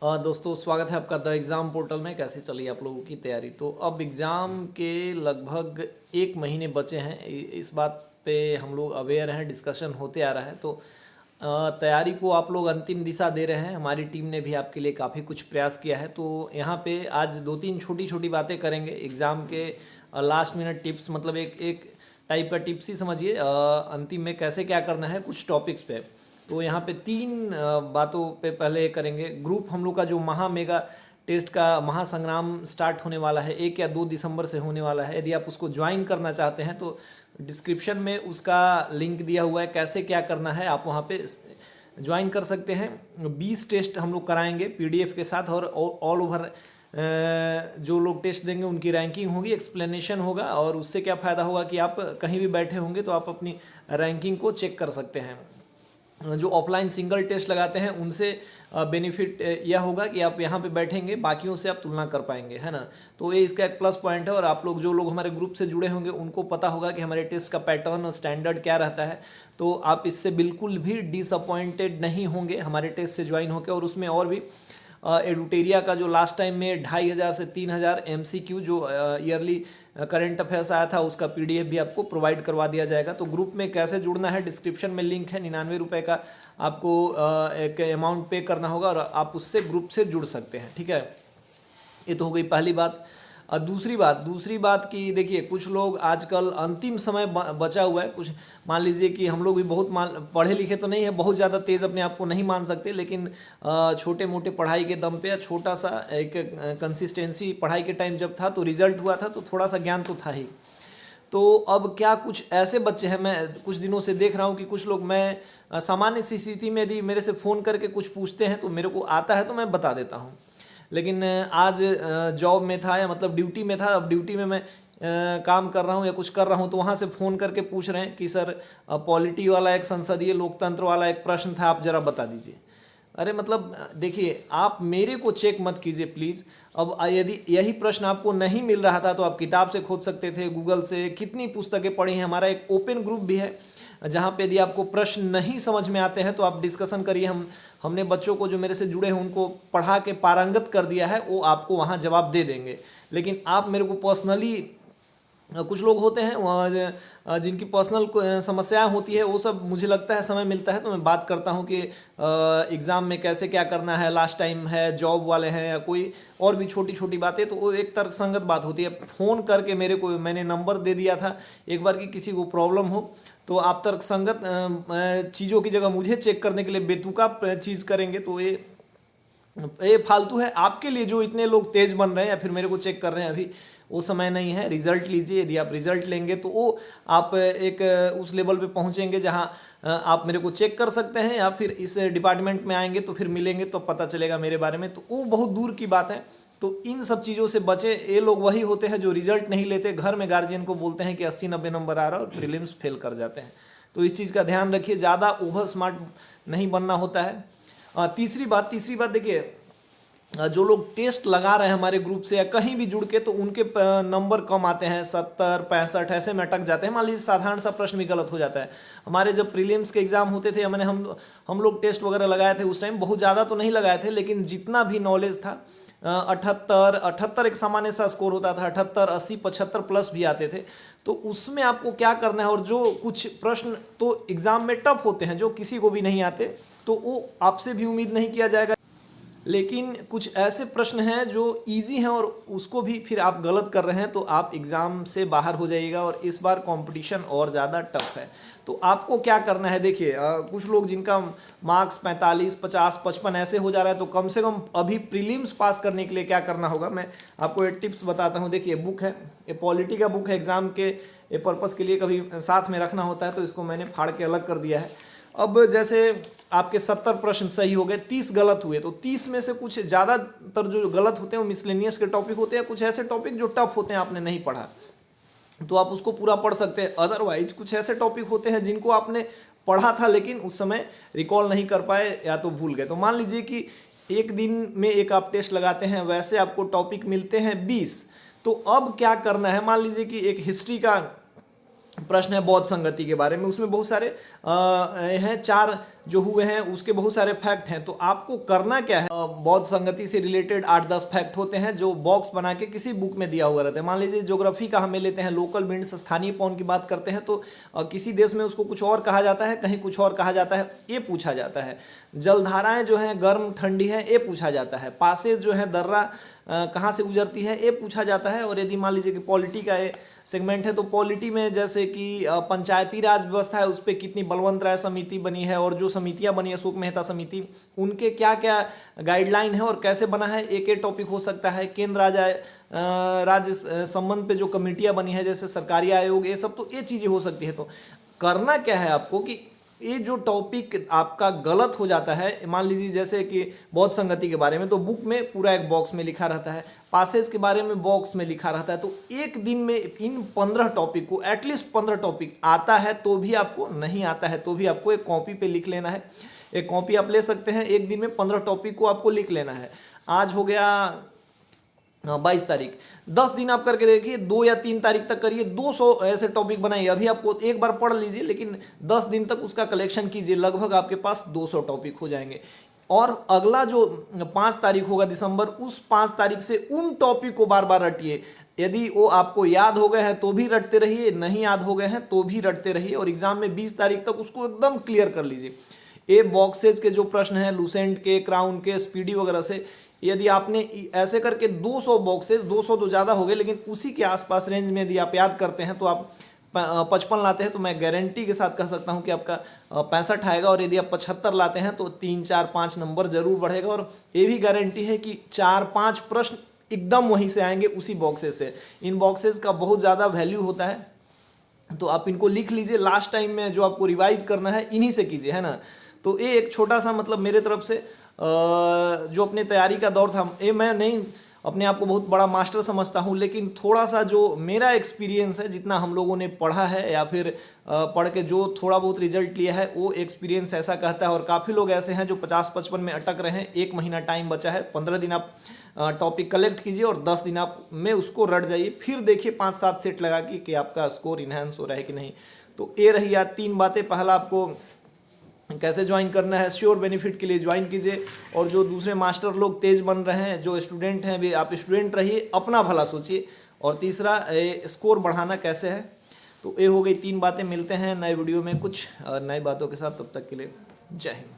दोस्तों स्वागत है आपका द एग्ज़ाम पोर्टल में। कैसी चली आप लोगों की तैयारी? तो अब एग्ज़ाम के लगभग 1 महीने बचे हैं। इस बात पे हम लोग अवेयर हैं, डिस्कशन होते आ रहा है। तो तैयारी को आप लोग अंतिम दिशा दे रहे हैं। हमारी टीम ने भी आपके लिए काफ़ी कुछ प्रयास किया है। तो यहाँ पे आज 2-3 छोटी छोटी बातें करेंगे एग्ज़ाम के लास्ट मिनट टिप्स, मतलब एक एक टाइप का टिप्स ही समझिए। अंतिम में कैसे क्या करना है कुछ टॉपिक्स पे। तो यहाँ पे 3 बातों पे पहले करेंगे। ग्रुप हम लोग का जो मेगा टेस्ट का महासंग्राम स्टार्ट होने वाला है, 1 या 2 दिसंबर से होने वाला है। यदि आप उसको ज्वाइन करना चाहते हैं तो डिस्क्रिप्शन में उसका लिंक दिया हुआ है, कैसे क्या करना है आप वहाँ पे ज्वाइन कर सकते हैं। 20 टेस्ट हम लोग कराएंगे पीडीएफ के साथ, और ऑल ओवर जो लोग टेस्ट देंगे उनकी रैंकिंग होगी, एक्सप्लेनेशन होगा। और उससे क्या फ़ायदा होगा कि आप कहीं भी बैठे होंगे तो आप अपनी रैंकिंग को चेक कर सकते हैं। जो ऑफलाइन सिंगल टेस्ट लगाते हैं उनसे बेनिफिट यह होगा कि आप यहाँ पे बैठेंगे, बाकियों से आप तुलना कर पाएंगे, है ना। तो ये इसका एक प्लस पॉइंट है। और आप लोग जो लोग हमारे ग्रुप से जुड़े होंगे उनको पता होगा कि हमारे टेस्ट का पैटर्न और स्टैंडर्ड क्या रहता है। तो आप इससे बिल्कुल भी डिसअपॉइंटेड नहीं होंगे हमारे टेस्ट से ज्वाइन होकर। और उसमें और भी एडुटेरिया का जो लास्ट टाइम में 2500 से 3000 MCQ जो ईयरली करंट अफेयर्स आया था, उसका PDF भी आपको प्रोवाइड करवा दिया जाएगा। तो ग्रुप में कैसे जुड़ना है, डिस्क्रिप्शन में लिंक है। 99 रुपये का आपको एक अमाउंट पे करना होगा और आप उससे ग्रुप से जुड़ सकते हैं, ठीक है। ये तो हो गई पहली बात। दूसरी बात कि देखिए, कुछ लोग आजकल अंतिम समय बचा हुआ है। कुछ मान लीजिए कि हम लोग भी बहुत पढ़े लिखे तो नहीं है, बहुत ज़्यादा तेज़ अपने आप को नहीं मान सकते, लेकिन छोटे मोटे पढ़ाई के दम पे या छोटा सा एक कंसिस्टेंसी पढ़ाई के टाइम जब था तो रिजल्ट हुआ था, तो थोड़ा सा ज्ञान तो था ही। तो अब क्या कुछ ऐसे बच्चे हैं, मैं कुछ दिनों से देख रहा हूँ कि कुछ लोग, मैं सामान्य सी स्थिति में यदि मेरे से फ़ोन करके कुछ पूछते हैं तो मेरे को आता है तो मैं बता देता हूँ। लेकिन आज जॉब में था, या मतलब ड्यूटी में था, अब ड्यूटी में मैं काम कर रहा हूँ या कुछ कर रहा हूँ, तो वहाँ से फ़ोन करके पूछ रहे हैं कि सर पॉलिटी वाला एक संसदीय लोकतंत्र वाला एक प्रश्न था, आप ज़रा बता दीजिए। अरे मतलब देखिए, आप मेरे को चेक मत कीजिए प्लीज़। अब यदि यही प्रश्न आपको नहीं मिल रहा था तो आप किताब से खोज सकते थे, गूगल से। कितनी पुस्तकें पढ़ी हैं। हमारा एक ओपन ग्रुप भी है जहाँ पे यदि आपको प्रश्न नहीं समझ में आते हैं तो आप डिस्कशन करिए। हमने बच्चों को जो मेरे से जुड़े हैं उनको पढ़ा के पारंगत कर दिया है, वो आपको वहाँ जवाब दे देंगे। लेकिन आप मेरे को पर्सनली, कुछ लोग होते हैं जिनकी पर्सनल समस्याएं होती है, वो सब मुझे लगता है समय मिलता है तो मैं बात करता हूँ कि एग्ज़ाम में कैसे क्या करना है, लास्ट टाइम है, जॉब वाले हैं, या कोई और भी छोटी छोटी बातें। तो वो एक तर्कसंगत बात होती है। फ़ोन करके मेरे को, मैंने नंबर दे दिया था एक बार कि किसी को प्रॉब्लम हो तो आप तर्कसंगत चीज़ों की जगह मुझे चेक करने के लिए बेतुका चीज़ करेंगे, तो ये फालतू है आपके लिए। जो इतने लोग तेज बन रहे हैं या फिर मेरे को चेक कर रहे हैं, अभी वो समय नहीं है। रिजल्ट लीजिए। यदि आप रिजल्ट लेंगे तो वो आप एक उस लेवल पे पहुंचेंगे जहां आप मेरे को चेक कर सकते हैं, या फिर इस डिपार्टमेंट में आएंगे तो फिर मिलेंगे तो पता चलेगा मेरे बारे में। तो वो बहुत दूर की बात है। तो इन सब चीज़ों से बचे। ये लोग वही होते हैं जो रिजल्ट नहीं लेते, घर में गार्जियन को बोलते हैं कि 80-90 नंबर आ रहा है और प्रीलिम्स फेल कर जाते हैं। तो इस चीज़ का ध्यान रखिए, ज़्यादा ओवर स्मार्ट नहीं बनना होता है। तीसरी बात देखिए, जो लोग टेस्ट लगा रहे हैं हमारे ग्रुप से या कहीं भी जुड़ के, तो उनके नंबर कम आते हैं, 70, 65 ऐसे में अटक जाते हैं। मान लीजिए साधारण सा प्रश्न भी गलत हो जाता है। हमारे जब प्रीलिम्स के एग्जाम होते थे, मैंने हम लोग टेस्ट वगैरह लगाए थे, उस टाइम बहुत ज़्यादा तो नहीं लगाए थे, लेकिन जितना भी नॉलेज था 78 एक सामान्य सा स्कोर होता था, 78, 80, 75 प्लस भी आते थे। तो उसमें आपको क्या करना है, और जो कुछ प्रश्न तो एग्जाम में टफ होते हैं जो किसी को भी नहीं आते, तो वो आपसे भी उम्मीद नहीं किया जाएगा। लेकिन कुछ ऐसे प्रश्न हैं जो इजी हैं और उसको भी फिर आप गलत कर रहे हैं तो आप एग्ज़ाम से बाहर हो जाइएगा। और इस बार कंपटीशन और ज़्यादा टफ है। तो आपको क्या करना है, देखिए कुछ लोग जिनका मार्क्स 45, 50, 55 ऐसे हो जा रहा है, तो कम से कम अभी प्रीलिम्स पास करने के लिए क्या करना होगा, मैं आपको एक टिप्स बताता हूँ। देखिए, बुक है, ये पॉलिटी का बुक है, एग्ज़ाम के पर्पज़ के लिए कभी साथ में रखना होता है, तो इसको मैंने फाड़ के अलग कर दिया है। अब जैसे आपके 70 प्रश्न सही हो गए, 30 गलत हुए, तो 30 में से कुछ ज़्यादातर जो गलत होते हैं वो मिसलेनियस के टॉपिक होते हैं, कुछ ऐसे टॉपिक जो टफ होते हैं, आपने नहीं पढ़ा तो आप उसको पूरा पढ़ सकते हैं। अदरवाइज कुछ ऐसे टॉपिक होते हैं जिनको आपने पढ़ा था लेकिन उस समय रिकॉल नहीं कर पाए या तो भूल गए। तो मान लीजिए कि एक दिन में एक आप टेस्ट लगाते हैं, वैसे आपको टॉपिक मिलते हैं 20। तो अब क्या करना है, मान लीजिए कि एक हिस्ट्री का प्रश्न है बौद्ध संगति के बारे में, उसमें बहुत सारे हैं, 4 जो हुए हैं उसके बहुत सारे फैक्ट हैं। तो आपको करना क्या है, बौद्ध संगति से रिलेटेड 8-10 फैक्ट होते हैं जो बॉक्स बना के किसी बुक में दिया हुआ रहता है। मान लीजिए ज्योग्राफी का हमें लेते हैं, लोकल विंड्स, स्थानीय पवन की बात करते हैं, तो किसी देश में उसको कुछ और कहा जाता है, कहीं कुछ और कहा जाता है, ये पूछा जाता है। जलधाराएं जो हैं गर्म ठंडी हैं, ये पूछा जाता है। पासेज जो है दर्रा कहाँ से गुजरती है, ये पूछा जाता है। और यदि मान लीजिए कि पॉलिटी का सेगमेंट है, तो पॉलिटी में जैसे कि पंचायती राज व्यवस्था है, उस पर कितनी बलवंत राय समिति बनी है, और जो समितियां बनी, अशोक मेहता समिति, उनके क्या क्या गाइडलाइन है और कैसे बना है, एक टॉपिक हो सकता है। केंद्र राज्य संबंध पे जो कमेटियां बनी है, जैसे सरकारी आयोग, ये सब, तो ये चीजें हो सकती है। तो करना क्या है आपको कि ये जो टॉपिक आपका गलत हो जाता है, मान लीजिए जैसे कि बौद्ध संगति के बारे में, तो बुक में पूरा एक बॉक्स में लिखा रहता है, पासेज के बारे में बॉक्स में लिखा रहता है। तो एक दिन में इन 15 टॉपिक को, एटलीस्ट 15 टॉपिक आता है तो भी आपको, नहीं आता है तो भी आपको एक कॉपी पे लिख लेना है। एक कॉपी आप ले सकते हैं, एक दिन में 15 टॉपिक को आपको लिख लेना है। आज हो गया 22 तारीख, 10 दिन आप करके देखिए, 2 या 3 तारीख तक करिए, 200 ऐसे टॉपिक बनाइए। अभी आपको एक बार पढ़ लीजिए, लेकिन 10 दिन तक उसका कलेक्शन कीजिए, लगभग आपके पास 200 टॉपिक हो जाएंगे। और अगला जो 5 तारीख होगा दिसंबर, उस 5 तारीख से उन टॉपिक को बार बार रटिए। यदि वो आपको याद हो गए हैं तो भी रटते रहिए, नहीं याद हो गए हैं तो भी रटते रहिए, और एग्जाम में 20 तारीख तक उसको एकदम क्लियर कर लीजिए। ये बॉक्सेज के जो प्रश्न हैं, लूसेंट के, क्राउन के, स्पीडी वगैरह से, यदि आपने ऐसे करके 200 बॉक्सेज, 200 तो ज़्यादा हो गए, लेकिन उसी के आसपास रेंज में यदि आप याद करते हैं, तो आप 55 लाते हैं, तो मैं गारंटी के साथ कह सकता हूं कि आपका 65 आएगा। और यदि आप 75 लाते हैं तो 3, 4, 5 नंबर जरूर बढ़ेगा। और ये भी गारंटी है कि 4-5 प्रश्न एकदम वहीं से आएंगे, उसी बॉक्सेस से। इन बॉक्सेस का बहुत ज़्यादा वैल्यू होता है, तो आप इनको लिख लीजिए। लास्ट टाइम में जो आपको रिवाइज करना है, इन्हीं से कीजिए, है ना। तो ये एक छोटा सा, मतलब मेरे तरफ से जो अपने तैयारी का दौर था, ये मैं नहीं अपने आप को बहुत बड़ा मास्टर समझता हूँ, लेकिन थोड़ा सा जो मेरा एक्सपीरियंस है, जितना हम लोगों ने पढ़ा है या फिर पढ़ के जो थोड़ा बहुत रिजल्ट लिया है, वो एक्सपीरियंस ऐसा कहता है। और काफ़ी लोग ऐसे हैं जो 50-55 में अटक रहे हैं। 1 महीना टाइम बचा है, 15 दिन आप टॉपिक कलेक्ट कीजिए और 10 दिन आप में उसको रट जाइए। फिर देखिए 5-7 सेट लगा कि आपका स्कोर इन्हांस हो रहा है कि नहीं। तो ये रही यार 3 बातें। पहला, आपको कैसे ज्वाइन करना है, श्योर बेनिफिट के लिए ज्वाइन कीजिए। और जो दूसरे मास्टर लोग तेज बन रहे हैं, जो स्टूडेंट हैं, भी आप स्टूडेंट रहिए, अपना भला सोचिए। और तीसरा, स्कोर बढ़ाना कैसे है। तो ये हो गई 3 बातें। मिलते हैं नए वीडियो में कुछ नई बातों के साथ, तब तक के लिए जय हिंद।